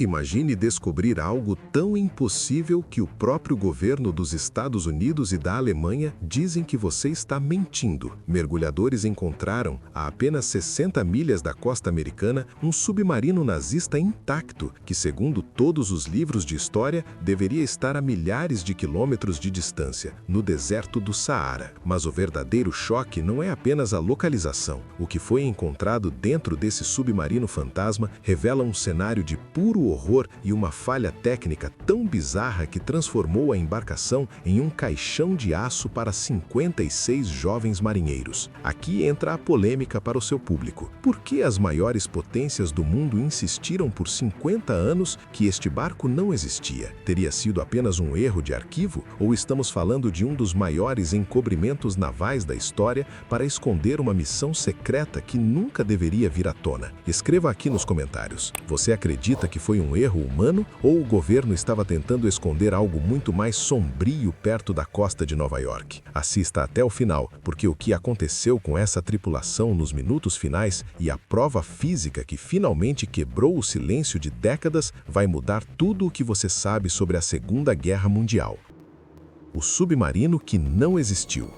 Imagine descobrir algo tão impossível que o próprio governo dos Estados Unidos e da Alemanha dizem que você está mentindo. Mergulhadores encontraram, a apenas 60 milhas da costa americana, um submarino nazista intacto, que, segundo todos os livros de história, deveria estar a milhares de quilômetros de distância, no deserto do Saara. Mas o verdadeiro choque não é apenas a localização. O que foi encontrado dentro desse submarino fantasma revela um cenário de puro horror e uma falha técnica tão bizarra que transformou a embarcação em um caixão de aço para 56 jovens marinheiros. Aqui entra a polêmica para o seu público. Por que as maiores potências do mundo insistiram por 50 anos que este barco não existia? Teria sido apenas um erro de arquivo? Ou estamos falando de um dos maiores encobrimentos navais da história para esconder uma missão secreta que nunca deveria vir à tona? Escreva aqui nos comentários. Você acredita que foi um erro humano ou o governo estava tentando esconder algo muito mais sombrio perto da costa de Nova York? Assista até o final, porque o que aconteceu com essa tripulação nos minutos finais e a prova física que finalmente quebrou o silêncio de décadas vai mudar tudo o que você sabe sobre a Segunda Guerra Mundial. O submarino que não existiu.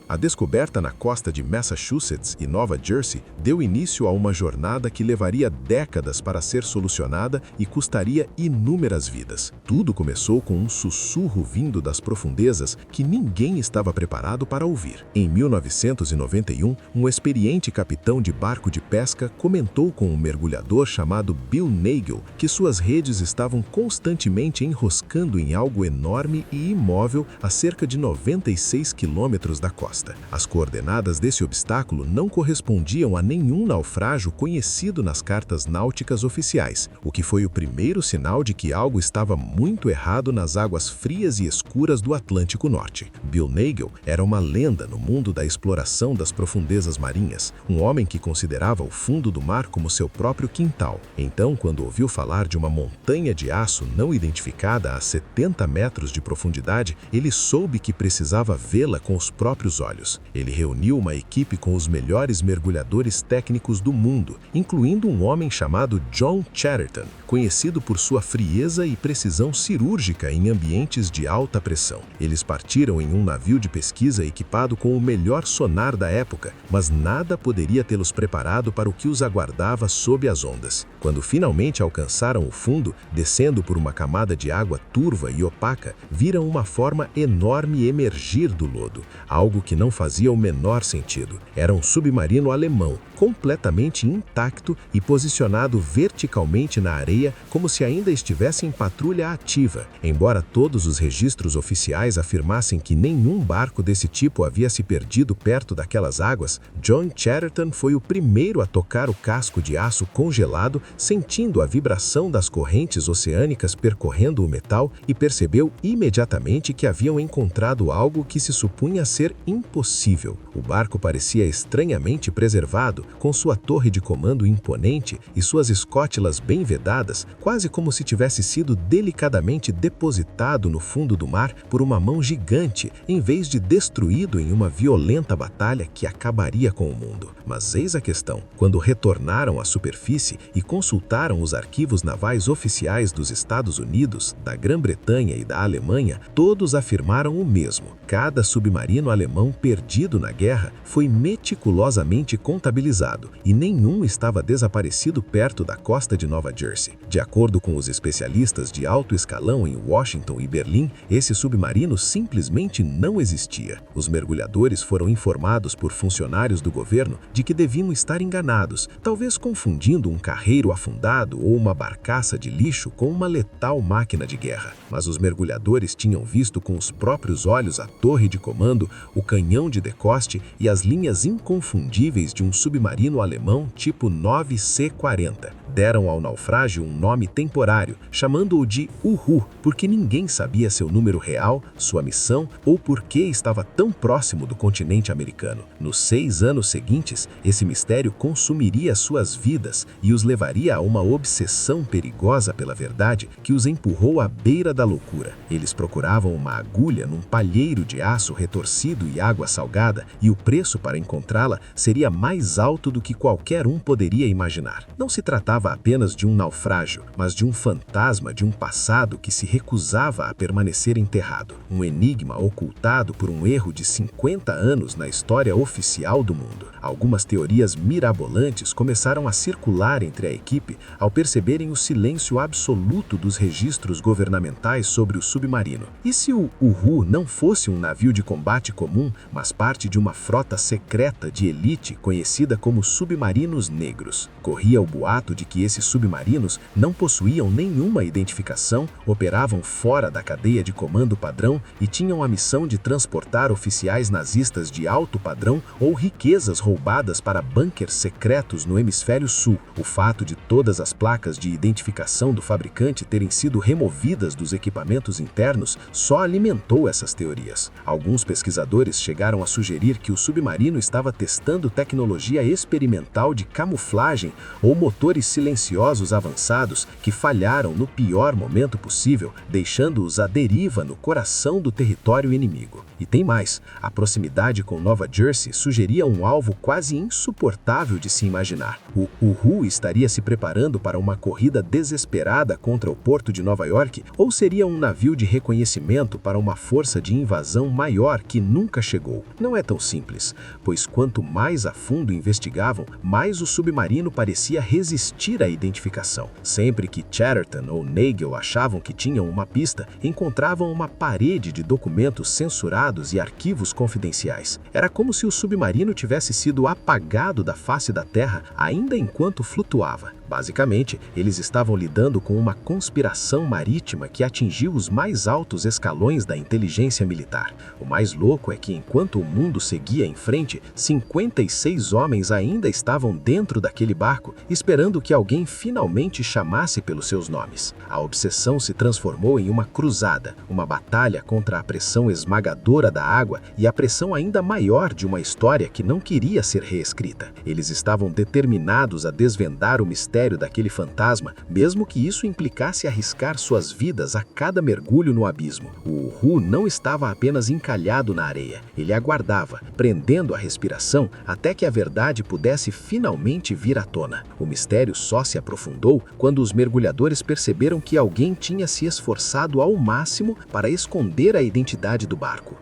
A descoberta na costa de Massachusetts e Nova Jersey deu início a uma jornada que levaria décadas para ser solucionada e custaria inúmeras vidas. Tudo começou com um sussurro vindo das profundezas que ninguém estava preparado para ouvir. Em 1991, um experiente capitão de barco de pesca comentou com um mergulhador chamado Bill Nagel que suas redes estavam constantemente enroscando em algo enorme e imóvel a cerca de 96 quilômetros da costa. As coordenadas desse obstáculo não correspondiam a nenhum naufrágio conhecido nas cartas náuticas oficiais, o que foi o primeiro sinal de que algo estava muito errado nas águas frias e escuras do Atlântico Norte. Bill Nagel era uma lenda no mundo da exploração das profundezas marinhas, um homem que considerava o fundo do mar como seu próprio quintal. Então, quando ouviu falar de uma montanha de aço não identificada a 70 metros de profundidade, ele soube que precisava vê-la com os próprios olhos. Ele reuniu uma equipe com os melhores mergulhadores técnicos do mundo, incluindo um homem chamado John Chatterton, conhecido por sua frieza e precisão cirúrgica em ambientes de alta pressão. Eles partiram em um navio de pesquisa equipado com o melhor sonar da época, mas nada poderia tê-los preparado para o que os aguardava sob as ondas. Quando finalmente alcançaram o fundo, descendo por uma camada de água turva e opaca, viram uma forma enorme emergir do lodo, algo que não fazia o menor sentido. Era um submarino alemão, completamente intacto e posicionado verticalmente na areia como se ainda estivesse em patrulha ativa. Embora todos os registros oficiais afirmassem que nenhum barco desse tipo havia se perdido perto daquelas águas, John Chatterton foi o primeiro a tocar o casco de aço congelado, sentindo a vibração das correntes oceânicas percorrendo o metal e percebeu imediatamente que haviam encontrado algo que se supunha ser impossível. O barco parecia estranhamente preservado, com sua torre de comando imponente e suas escótilas bem vedadas, quase como se tivesse sido delicadamente depositado no fundo do mar por uma mão gigante, em vez de destruído em uma violenta batalha que acabaria com o mundo. Mas eis a questão: quando retornaram à superfície e consultaram os arquivos navais oficiais dos Estados Unidos, da Grã-Bretanha e da Alemanha, todos afirmaram o mesmo. Cada submarino alemão perdido na guerra foi meticulosamente contabilizado e nenhum estava desaparecido perto da costa de Nova Jersey. De acordo com os especialistas de alto escalão em Washington e Berlim, esse submarino simplesmente não existia. Os mergulhadores foram informados por funcionários do governo de que deviam estar enganados, talvez confundindo um carreiro afundado ou uma barcaça de lixo com uma letal máquina de guerra. Mas os mergulhadores tinham visto com os próprios olhos a torre de comando, o canhão de decoste e as linhas inconfundíveis de um submarino alemão tipo 9C-40. Deram ao naufrágio um nome temporário, chamando-o de Uhu, porque ninguém sabia seu número real, sua missão ou por que estava tão próximo do continente americano. Nos 6 anos seguintes, esse mistério consumiria suas vidas e os levaria a uma obsessão perigosa pela verdade que os empurrou à beira da loucura. Eles procuravam uma agulha num palheiro de aço retorcido e água salgada, e o preço para encontrá-la seria mais alto do que qualquer um poderia imaginar. Não se tratava apenas de um naufrágio, naufrágio, mas de um fantasma de um passado que se recusava a permanecer enterrado. Um enigma ocultado por um erro de 50 anos na história oficial do mundo. Algumas teorias mirabolantes começaram a circular entre a equipe ao perceberem o silêncio absoluto dos registros governamentais sobre o submarino. E se o Uhu não fosse um navio de combate comum, mas parte de uma frota secreta de elite conhecida como submarinos negros? Corria o boato de que esses submarinos não possuíam nenhuma identificação, operavam fora da cadeia de comando padrão e tinham a missão de transportar oficiais nazistas de alto padrão ou riquezas roubadas para bunkers secretos no hemisfério sul. O fato de todas as placas de identificação do fabricante terem sido removidas dos equipamentos internos só alimentou essas teorias. Alguns pesquisadores chegaram a sugerir que o submarino estava testando tecnologia experimental de camuflagem ou motores silenciosos avançados que falharam no pior momento possível, deixando-os à deriva no coração do território inimigo. E tem mais, a proximidade com Nova Jersey sugeria um alvo quase insuportável de se imaginar. O Uhu estaria se preparando para uma corrida desesperada contra o porto de Nova York ou seria um navio de reconhecimento para uma força de invasão maior que nunca chegou? Não é tão simples, pois quanto mais a fundo investigavam, mais o submarino parecia resistir à identificação. Sempre que Chatterton ou Nagel achavam que tinham uma pista, encontravam uma parede de documentos censurados e arquivos confidenciais. Era como se o submarino tivesse sido apagado da face da Terra ainda enquanto flutuava. Basicamente, eles estavam lidando com uma conspiração marítima que atingiu os mais altos escalões da inteligência militar. O mais louco é que, enquanto o mundo seguia em frente, 56 homens ainda estavam dentro daquele barco, esperando que alguém finalmente chamasse pelos seus nomes. A obsessão se transformou em uma cruzada, uma batalha contra a pressão esmagadora da água e a pressão ainda maior de uma história que não queria ser reescrita. Eles estavam determinados a desvendar o mistério daquele fantasma, mesmo que isso implicasse arriscar suas vidas a cada mergulho no abismo. O Uhu não estava apenas encalhado na areia, ele aguardava, prendendo a respiração até que a verdade pudesse finalmente vir à tona. O mistério só se aprofundou quando os mergulhadores perceberam que alguém tinha se esforçado ao máximo para esconder a identidade do barco.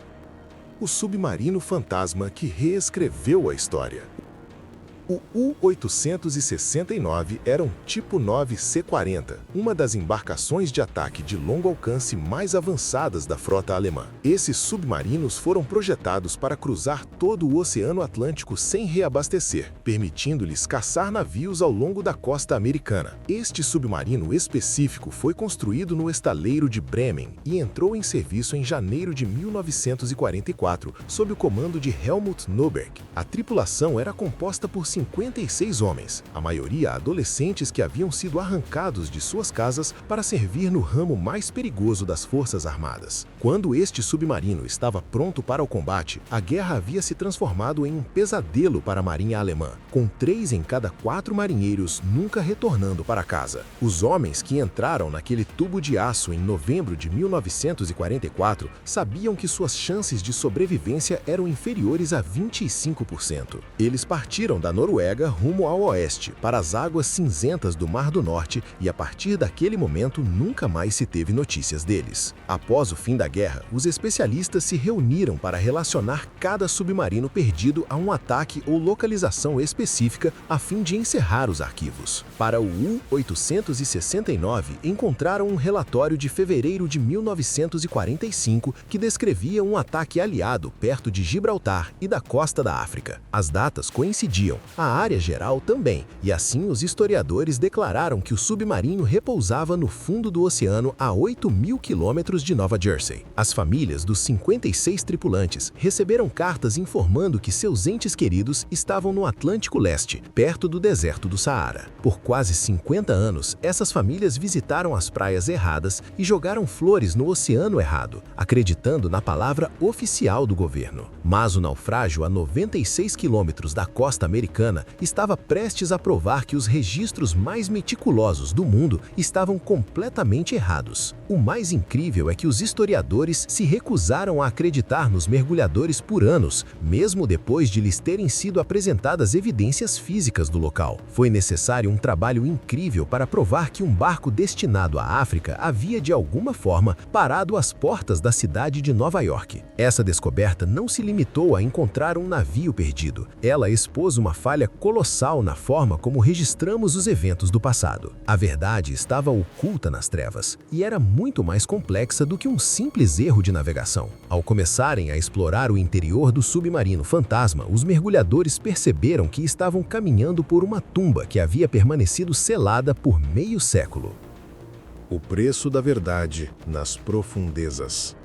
O submarino fantasma que reescreveu a história. O U-869 era um tipo 9C-40, uma das embarcações de ataque de longo alcance mais avançadas da frota alemã. Esses submarinos foram projetados para cruzar todo o Oceano Atlântico sem reabastecer, permitindo-lhes caçar navios ao longo da costa americana. Este submarino específico foi construído no estaleiro de Bremen e entrou em serviço em janeiro de 1944, sob o comando de Helmut Norberg. A tripulação era composta por 56 homens, a maioria adolescentes que haviam sido arrancados de suas casas para servir no ramo mais perigoso das Forças Armadas. Quando este submarino estava pronto para o combate, a guerra havia se transformado em um pesadelo para a Marinha Alemã, com 3 em cada 4 marinheiros nunca retornando para casa. Os homens que entraram naquele tubo de aço em novembro de 1944 sabiam que suas chances de sobrevivência eram inferiores a 25%. Eles partiram da Noruega rumo ao oeste, para as águas cinzentas do Mar do Norte, e a partir daquele momento nunca mais se teve notícias deles. Após o fim da guerra, os especialistas se reuniram para relacionar cada submarino perdido a um ataque ou localização específica a fim de encerrar os arquivos. Para o U-869, encontraram um relatório de fevereiro de 1945 que descrevia um ataque aliado perto de Gibraltar e da costa da África. As datas coincidiam, a área geral também, e assim os historiadores declararam que o submarino repousava no fundo do oceano a 8.000 quilômetros de Nova Jersey. As famílias dos 56 tripulantes receberam cartas informando que seus entes queridos estavam no Atlântico Leste, perto do deserto do Saara. Por quase 50 anos, essas famílias visitaram as praias erradas e jogaram flores no oceano errado, acreditando na palavra oficial do governo. Mas o naufrágio a 96 quilômetros da costa americana oceana estava prestes a provar que os registros mais meticulosos do mundo estavam completamente errados. O mais incrível é que os historiadores se recusaram a acreditar nos mergulhadores por anos, mesmo depois de lhes terem sido apresentadas evidências físicas do local. Foi necessário um trabalho incrível para provar que um barco destinado à África havia, de alguma forma, parado às portas da cidade de Nova York. Essa descoberta não se limitou a encontrar um navio perdido. Ela expôs uma falha colossal na forma como registramos os eventos do passado. A verdade estava oculta nas trevas e era muito mais complexa do que um simples erro de navegação. Ao começarem a explorar o interior do submarino fantasma, os mergulhadores perceberam que estavam caminhando por uma tumba que havia permanecido selada por meio século. O preço da verdade nas profundezas.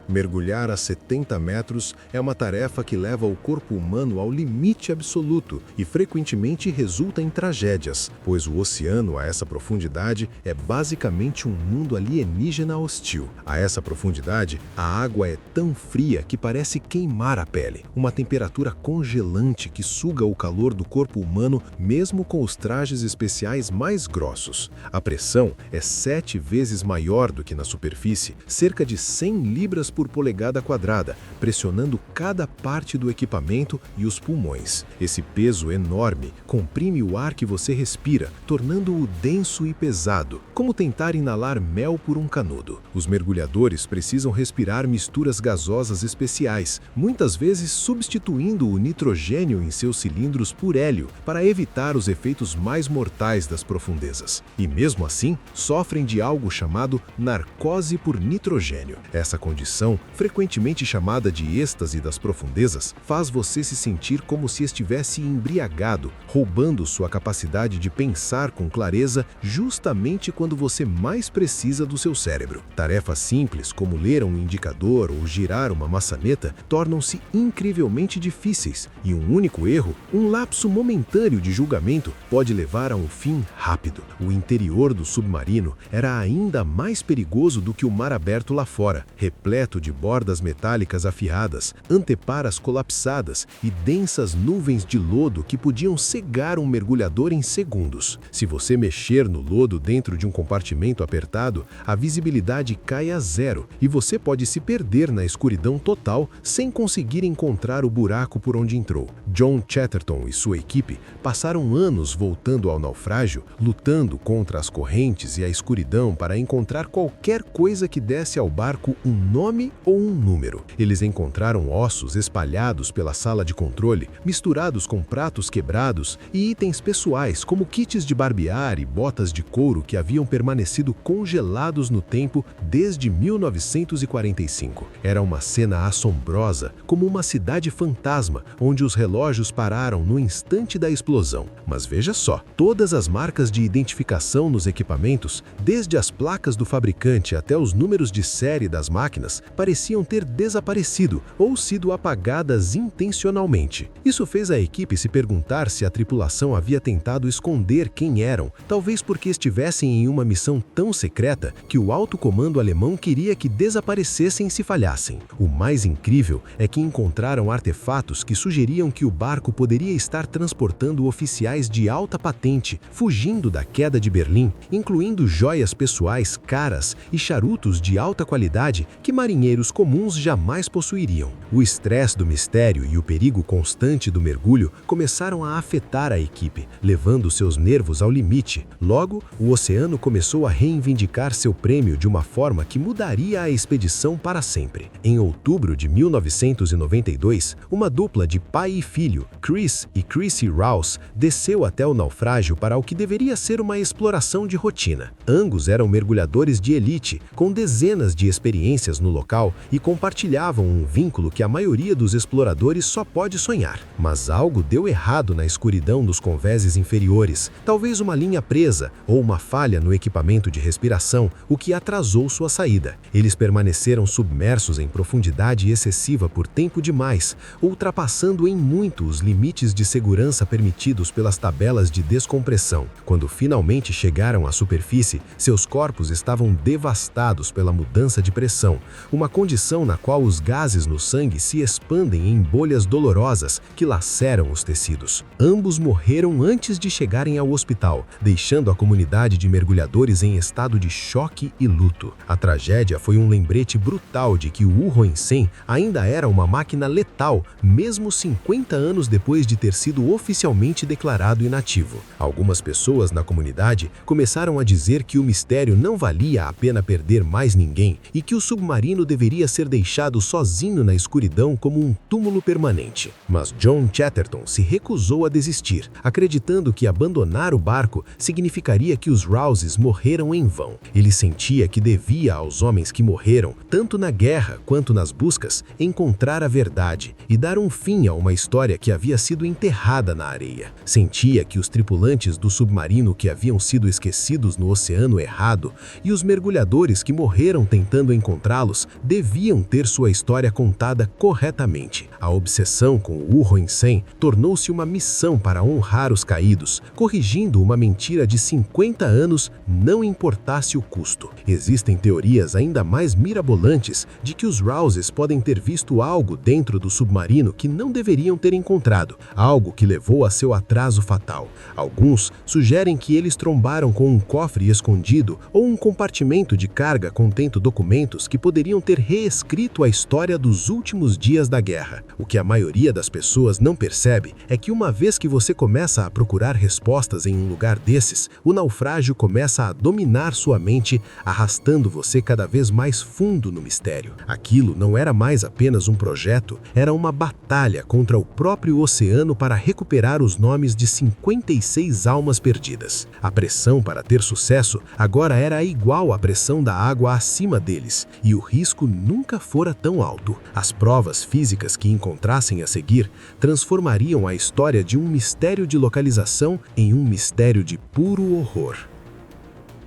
Mergulhar a 70 metros é uma tarefa que leva o corpo humano ao limite absoluto e frequentemente resulta em tragédias, pois o oceano a essa profundidade é basicamente um mundo alienígena hostil. A essa profundidade, a água é tão fria que parece queimar a pele, uma temperatura congelante que suga o calor do corpo humano mesmo com os trajes especiais mais grossos. A pressão é 7 vezes maior do que na superfície, cerca de 100 libras por polegada quadrada, pressionando cada parte do equipamento e os pulmões. Esse peso enorme comprime o ar que você respira, tornando-o denso e pesado, como tentar inalar mel por um canudo. Os mergulhadores precisam respirar misturas gasosas especiais, muitas vezes substituindo o nitrogênio em seus cilindros por hélio, para evitar os efeitos mais mortais das profundezas. E mesmo assim, sofrem de algo chamado narcose por nitrogênio. Essa condição, frequentemente chamada de êxtase das profundezas, faz você se sentir como se estivesse embriagado, roubando sua capacidade de pensar com clareza justamente quando você mais precisa do seu cérebro. Tarefas simples, como ler um indicador ou girar uma maçaneta, tornam-se incrivelmente difíceis, e um único erro, um lapso momentâneo de julgamento, pode levar a um fim rápido. O interior do submarino era ainda mais perigoso do que o mar aberto lá fora, repleto de bordas metálicas afiadas, anteparas colapsadas e densas nuvens de lodo que podiam cegar um mergulhador em segundos. Se você mexer no lodo dentro de um compartimento apertado, a visibilidade cai a zero e você pode se perder na escuridão total sem conseguir encontrar o buraco por onde entrou. John Chatterton e sua equipe passaram anos voltando ao naufrágio, lutando contra as correntes e a escuridão para encontrar qualquer coisa que desse ao barco um nome ou um número. Eles encontraram ossos espalhados pela sala de controle, misturados com pratos quebrados e itens pessoais como kits de barbear e botas de couro que haviam permanecido congelados no tempo desde 1945. Era uma cena assombrosa, como uma cidade fantasma, onde os relógios pararam no instante da explosão. Mas veja só, todas as marcas de identificação nos equipamentos, desde as placas do fabricante até os números de série das máquinas, pareciam ter desaparecido ou sido apagadas intencionalmente. Isso fez a equipe se perguntar se a tripulação havia tentado esconder quem eram, talvez porque estivessem em uma missão tão secreta que o alto comando alemão queria que desaparecessem se falhassem. O mais incrível é que encontraram artefatos que sugeriam que o barco poderia estar transportando oficiais de alta patente, fugindo da queda de Berlim, incluindo joias pessoais caras e charutos de alta qualidade que marinheiros comuns jamais possuiriam. O estresse do mistério e o perigo constante do mergulho começaram a afetar a equipe, levando seus nervos ao limite. Logo, o oceano começou a reivindicar seu prêmio de uma forma que mudaria a expedição para sempre. Em outubro de 1992, uma dupla de pai e filho, Chris e Chrissy Rouse, desceu até o naufrágio para o que deveria ser uma exploração de rotina. Ambos eram mergulhadores de elite, com dezenas de experiências no local e compartilhavam um vínculo que a maioria dos exploradores só pode sonhar. Mas algo deu errado na escuridão dos convéses inferiores, talvez uma linha presa ou uma falha no equipamento de respiração, o que atrasou sua saída. Eles permaneceram submersos em profundidade excessiva por tempo demais, ultrapassando em muito os limites de segurança permitidos pelas tabelas de descompressão. Quando finalmente chegaram à superfície, seus corpos estavam devastados pela mudança de pressão. uma condição na qual os gases no sangue se expandem em bolhas dolorosas que laceram os tecidos. Ambos morreram antes de chegarem ao hospital, deixando a comunidade de mergulhadores em estado de choque e luto. A tragédia foi um lembrete brutal de que o Wu Hong-sen ainda era uma máquina letal, mesmo 50 anos depois de ter sido oficialmente declarado inativo. Algumas pessoas na comunidade começaram a dizer que o mistério não valia a pena perder mais ninguém e que o submarino deveria ser deixado sozinho na escuridão como um túmulo permanente. Mas John Chatterton se recusou a desistir, acreditando que abandonar o barco significaria que os Rouses morreram em vão. Ele sentia que devia aos homens que morreram, tanto na guerra quanto nas buscas, encontrar a verdade e dar um fim a uma história que havia sido enterrada na areia. Sentia que os tripulantes do submarino que haviam sido esquecidos no oceano errado e os mergulhadores que morreram tentando encontrá-los deviam ter sua história contada corretamente. A obsessão com o Wu Hong-sen tornou-se uma missão para honrar os caídos, corrigindo uma mentira de 50 anos, não importasse o custo. Existem teorias ainda mais mirabolantes de que os Rouses podem ter visto algo dentro do submarino que não deveriam ter encontrado, algo que levou a seu atraso fatal. Alguns sugerem que eles trombaram com um cofre escondido ou um compartimento de carga contendo documentos que poderiam ter reescrito a história dos últimos dias da guerra. O que a maioria das pessoas não percebe é que uma vez que você começa a procurar respostas em um lugar desses, o naufrágio começa a dominar sua mente, arrastando você cada vez mais fundo no mistério. Aquilo não era mais apenas um projeto, era uma batalha contra o próprio oceano para recuperar os nomes de 56 almas perdidas. A pressão para ter sucesso agora era igual à pressão da água acima deles, e o risco nunca fora tão alto. As provas físicas que encontrassem a seguir transformariam a história de um mistério de localização em um mistério de puro horror.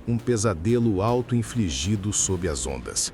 Um pesadelo auto-infligido sob as ondas.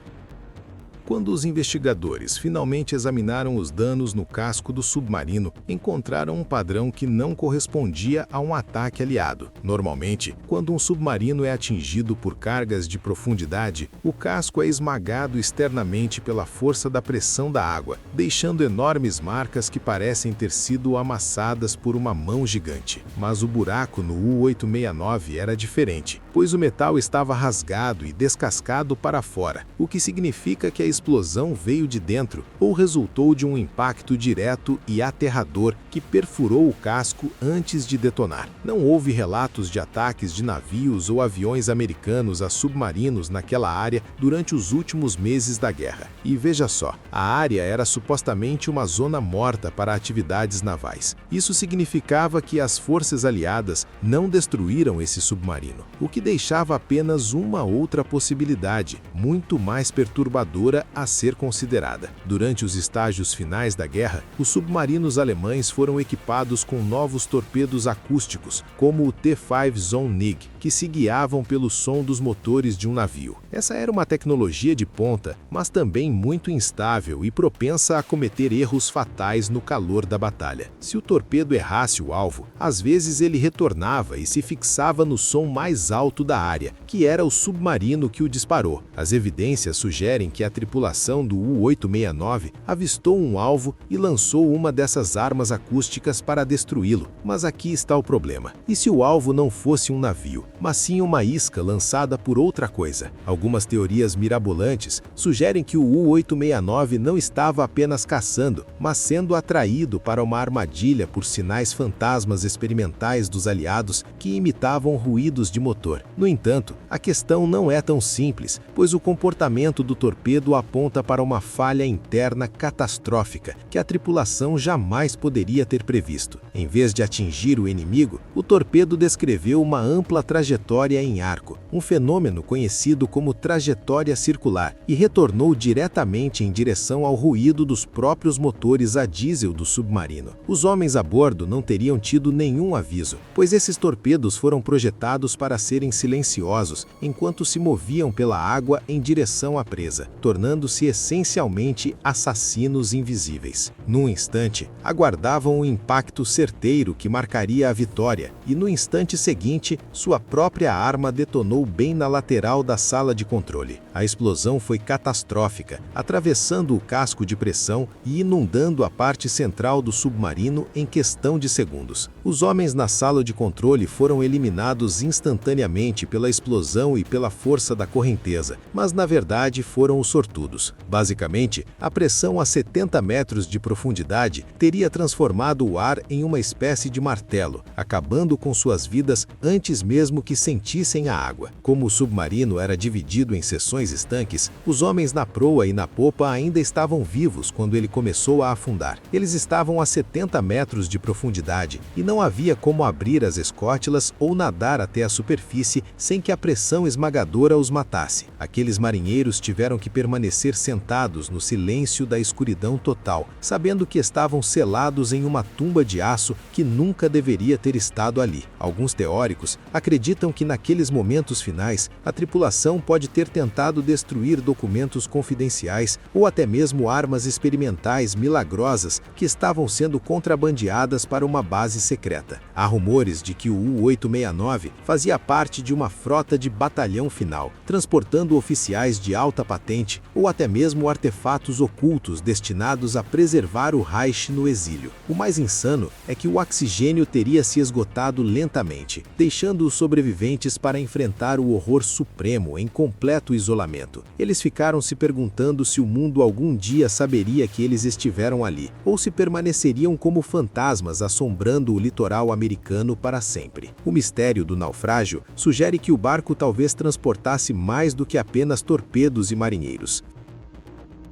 Quando os investigadores finalmente examinaram os danos no casco do submarino, encontraram um padrão que não correspondia a um ataque aliado. Normalmente, quando um submarino é atingido por cargas de profundidade, o casco é esmagado externamente pela força da pressão da água, deixando enormes marcas que parecem ter sido amassadas por uma mão gigante. Mas o buraco no U-869 era diferente, pois o metal estava rasgado e descascado para fora, o que significa que a explosão veio de dentro ou resultou de um impacto direto e aterrador que perfurou o casco antes de detonar. Não houve relatos de ataques de navios ou aviões americanos a submarinos naquela área durante os últimos meses da guerra. E veja só, a área era supostamente uma zona morta para atividades navais. Isso significava que as forças aliadas não destruíram esse submarino, o que deixava apenas uma outra possibilidade, muito mais perturbadora a ser considerada. Durante os estágios finais da guerra, os submarinos alemães foram equipados com novos torpedos acústicos, como o T5 Zone-NIG, que se guiavam pelo som dos motores de um navio. Essa era uma tecnologia de ponta, mas também muito instável e propensa a cometer erros fatais no calor da batalha. Se o torpedo errasse o alvo, às vezes ele retornava e se fixava no som mais alto da área, que era o submarino que o disparou. As evidências sugerem que a tripulação do U-869 avistou um alvo e lançou uma dessas armas acústicas para destruí-lo. Mas aqui está o problema. E se o alvo não fosse um navio, mas sim uma isca lançada por outra coisa? Algumas teorias mirabolantes sugerem que o U-869 não estava apenas caçando, mas sendo atraído para uma armadilha por sinais fantasmas experimentais dos aliados que imitavam ruídos de motor. No entanto, a questão não é tão simples, pois o comportamento do torpedo aponta para uma falha interna catastrófica que a tripulação jamais poderia ter previsto. Em vez de atingir o inimigo, o torpedo descreveu uma ampla trajetória em arco, um fenômeno conhecido como trajetória circular, e retornou diretamente em direção ao ruído dos próprios motores a diesel do submarino. Os homens a bordo não teriam tido nenhum aviso, pois esses torpedos foram projetados para serem silenciosos enquanto se moviam pela água em direção à presa, tornando tornando-se essencialmente assassinos invisíveis. Num instante, aguardavam um impacto certeiro que marcaria a vitória, e no instante seguinte, sua própria arma detonou bem na lateral da sala de controle. A explosão foi catastrófica, atravessando o casco de pressão e inundando a parte central do submarino em questão de segundos. Os homens na sala de controle foram eliminados instantaneamente pela explosão e pela força da correnteza, mas na verdade foram os sortudos. Basicamente, a pressão a 70 metros de profundidade teria transformado o ar em uma espécie de martelo, acabando com suas vidas antes mesmo que sentissem a água. Como o submarino era dividido em seções estanques, os homens na proa e na popa ainda estavam vivos quando ele começou a afundar. Eles estavam a 70 metros de profundidade e não havia como abrir as escótilas ou nadar até a superfície sem que a pressão esmagadora os matasse. Aqueles marinheiros tiveram que permanecer sentados no silêncio da escuridão total, sabendo que estavam selados em uma tumba de aço que nunca deveria ter estado ali. Alguns teóricos acreditam que naqueles momentos finais, a tripulação pode ter tentado destruir documentos confidenciais ou até mesmo armas experimentais milagrosas que estavam sendo contrabandeadas para uma base secreta. Há rumores de que o U-869 fazia parte de uma frota de batalhão final, transportando oficiais de alta patente ou até mesmo artefatos ocultos destinados a preservar o Reich no exílio. O mais insano é que o oxigênio teria se esgotado lentamente, deixando os sobreviventes para enfrentar o horror supremo em completo isolamento. Eles ficaram se perguntando se o mundo algum dia saberia que eles estiveram ali, ou se permaneceriam como fantasmas assombrando o litoral americano para sempre. O mistério do naufrágio sugere que o barco talvez transportasse mais do que apenas torpedos e marinheiros.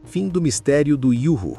Fim do mistério do Yuhu.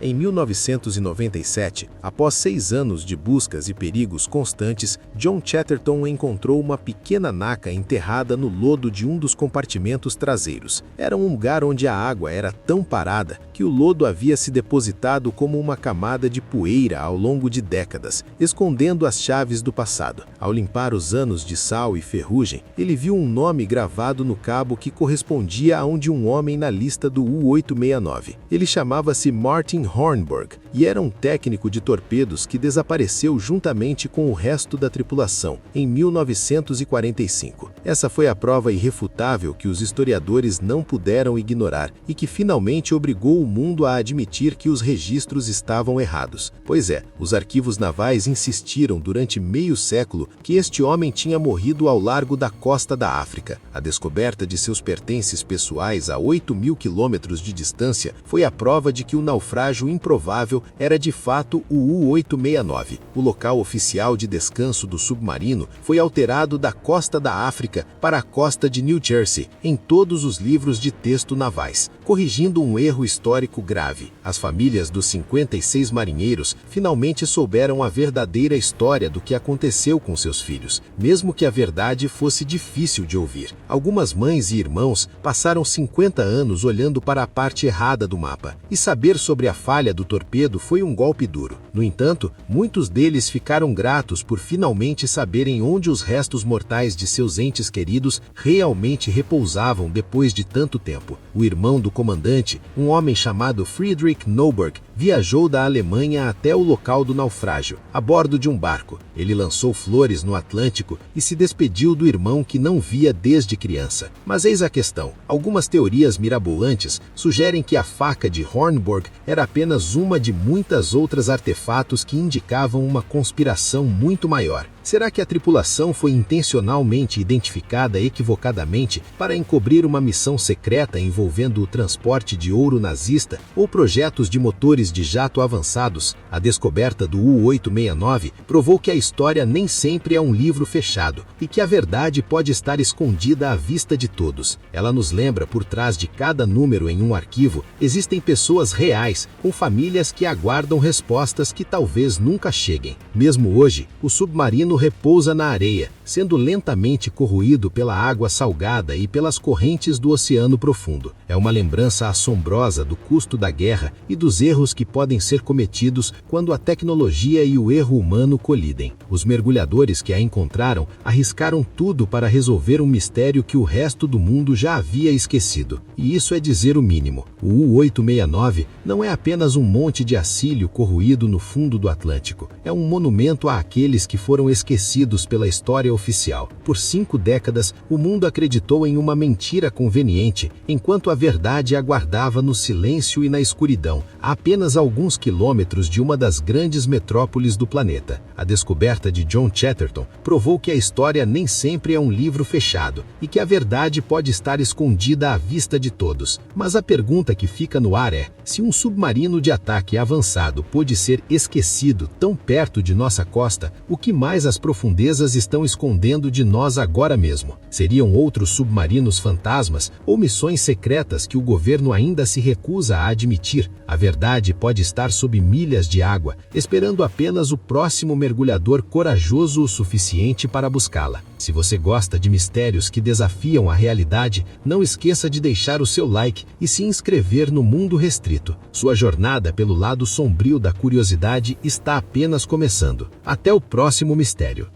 Em 1997, após 6 anos de buscas e perigos constantes, John Chatterton encontrou uma pequena naca enterrada no lodo de um dos compartimentos traseiros. Era um lugar onde a água era tão parada que o lodo havia se depositado como uma camada de poeira ao longo de décadas, escondendo as chaves do passado. Ao limpar os anos de sal e ferrugem, ele viu um nome gravado no cabo que correspondia a um de um homem na lista do U-869. Ele chamava-se Martin Hornburg e era um técnico de torpedos que desapareceu juntamente com o resto da tripulação em 1945. Essa foi a prova irrefutável que os historiadores não puderam ignorar e que finalmente obrigou o mundo a admitir que os registros estavam errados. Pois é, os arquivos navais insistiram durante meio século que este homem tinha morrido ao largo da costa da África. A descoberta de seus pertences pessoais a 8.000 quilômetros de distância foi a prova de que o naufrágio improvável era de fato o U-869. O local oficial de descanso do submarino foi alterado da costa da África para a costa de New Jersey em todos os livros de texto navais, corrigindo um erro histórico grave. As famílias dos 56 marinheiros finalmente souberam a verdadeira história do que aconteceu com seus filhos, mesmo que a verdade fosse difícil de ouvir. Algumas mães e irmãos passaram 50 anos olhando para a parte errada do mapa, e saber sobre a falha do torpedo foi um golpe duro. No entanto, muitos deles ficaram gratos por finalmente saberem onde os restos mortais de seus entes queridos realmente repousavam depois de tanto tempo. O irmão do comandante, um homem chamado Friedrich Neuburg, viajou da Alemanha até o local do naufrágio, a bordo de um barco. Ele lançou flores no Atlântico e se despediu do irmão que não via desde criança. Mas eis a questão. Algumas teorias mirabolantes sugerem que a faca de Hornburg era apenas uma de muitas outras artefatos que indicavam uma conspiração muito maior. Será que a tripulação foi intencionalmente identificada equivocadamente para encobrir uma missão secreta envolvendo o transporte de ouro nazista ou projetos de motores de jato avançados? A descoberta do U-869 provou que a história nem sempre é um livro fechado e que a verdade pode estar escondida à vista de todos. Ela nos lembra, por trás de cada número em um arquivo, existem pessoas reais, com famílias que aguardam respostas que talvez nunca cheguem. Mesmo hoje, o submarino repousa na areia, sendo lentamente corroído pela água salgada e pelas correntes do oceano profundo. É uma lembrança assombrosa do custo da guerra e dos erros que podem ser cometidos quando a tecnologia e o erro humano colidem. Os mergulhadores que a encontraram arriscaram tudo para resolver um mistério que o resto do mundo já havia esquecido. E isso é dizer o mínimo. O U-869 não é apenas um monte de acílio corroído no fundo do Atlântico. É um monumento àqueles que foram esquecidos pela história oficial. Por 5 décadas, o mundo acreditou em uma mentira conveniente, enquanto a verdade aguardava no silêncio e na escuridão, a apenas alguns quilômetros de uma das grandes metrópoles do planeta. A descoberta de John Chatterton provou que a história nem sempre é um livro fechado e que a verdade pode estar escondida à vista de todos. Mas a pergunta que fica no ar é: se um submarino de ataque avançado pôde ser esquecido tão perto de nossa costa, o que mais as profundezas estão escondendo de nós agora mesmo? Seriam outros submarinos fantasmas ou missões secretas que o governo ainda se recusa a admitir? A verdade pode estar sob milhas de água, esperando apenas o próximo mergulhador corajoso o suficiente para buscá-la. Se você gosta de mistérios que desafiam a realidade, não esqueça de deixar o seu like e se inscrever no Mundo Restrito. Sua jornada pelo lado sombrio da curiosidade está apenas começando. Até o próximo mistério.